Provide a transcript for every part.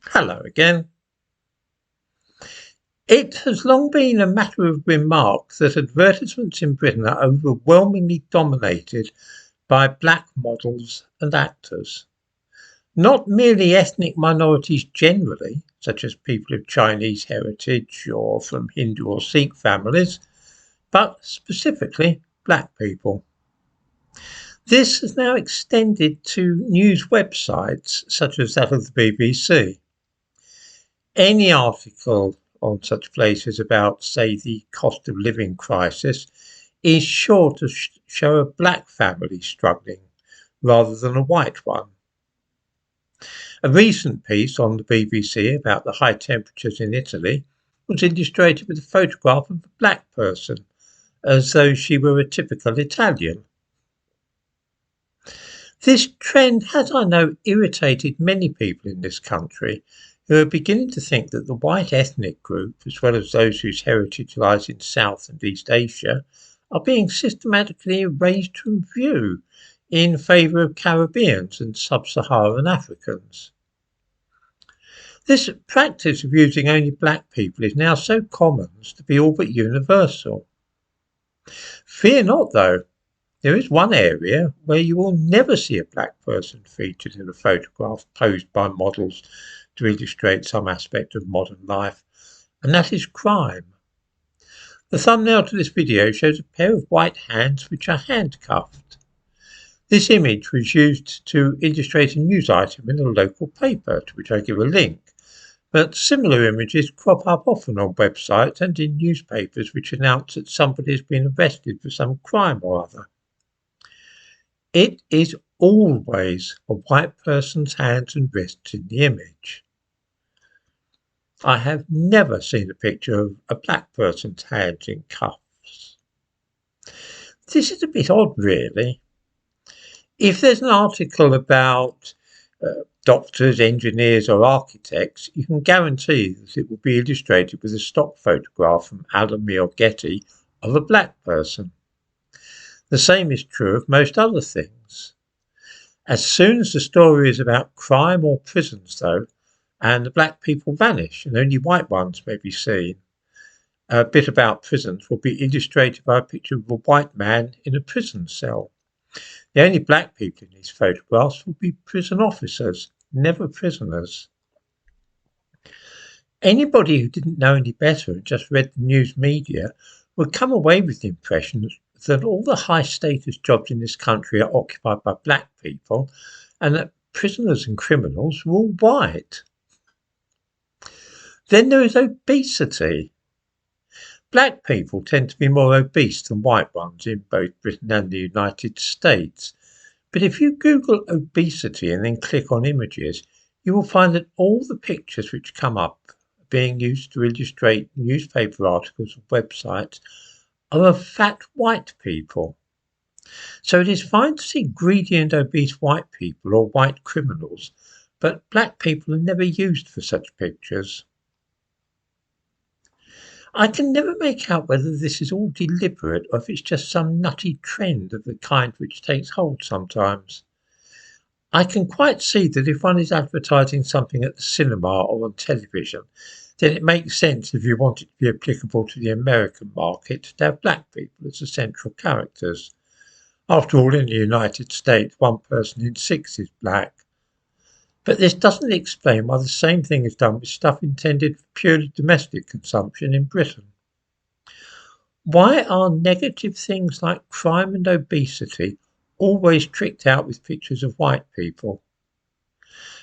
Hello again. It has long been a matter of remark that advertisements in Britain are overwhelmingly dominated by black models and actors. Not merely ethnic minorities generally, such as people of Chinese heritage or from Hindu or Sikh families, but specifically black people. This has now extended to news websites such as that of the BBC. Any article on such places about, say, the cost of living crisis is sure to show a black family struggling rather than a white one. A recent piece on the BBC about the high temperatures in Italy was illustrated with a photograph of a black person, as though she were a typical Italian. This trend has, I know, irritated many people in this country who are beginning to think that the white ethnic group, as well as those whose heritage lies in South and East Asia, are being systematically erased from view in favour of Caribbeans and sub-Saharan Africans. This practice of using only black people is now so common as to be all but universal. Fear not, though. There is one area where you will never see a black person featured in a photograph posed by models to illustrate some aspect of modern life, and that is crime. The thumbnail to this video shows a pair of white hands which are handcuffed. This image was used to illustrate a news item in a local paper, to which I give a link, but similar images crop up often on websites and in newspapers which announce that somebody has been arrested for some crime or other. It is always a white person's hands and wrists in the image. I have never seen a picture of a black person's hands in cuffs. This is a bit odd, really. If there's an article about doctors, engineers or architects, you can guarantee that it will be illustrated with a stock photograph from Allenby or Getty of a black person. The same is true of most other things. As soon as the story is about crime or prisons, though, and the black people vanish and only white ones may be seen, a bit about prisons will be illustrated by a picture of a white man in a prison cell. The only black people in these photographs will be prison officers, never prisoners. Anybody who didn't know any better and just read the news media would come away with the impression that all the high status jobs in this country are occupied by black people and that prisoners and criminals were all white. Then there is obesity. Black people tend to be more obese than white ones in both Britain and the United States. But if you Google obesity and then click on images, you will find that all the pictures which come up being used to illustrate newspaper articles and websites are of fat white people. So it is fine to see greedy and obese white people or white criminals, but black people are never used for such pictures. I can never make out whether this is all deliberate or if it's just some nutty trend of the kind which takes hold sometimes. I can quite see that if one is advertising something at the cinema or on television, then it makes sense, if you want it to be applicable to the American market, to have black people as the central characters. After all, in the United States, 1 person in 6 is black. But this doesn't explain why the same thing is done with stuff intended for purely domestic consumption in Britain. Why are negative things like crime and obesity always tricked out with pictures of white people?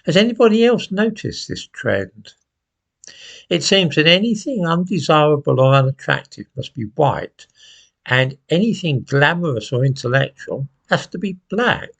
Has anybody else noticed this trend? It seems that anything undesirable or unattractive must be white, and anything glamorous or intellectual has to be black.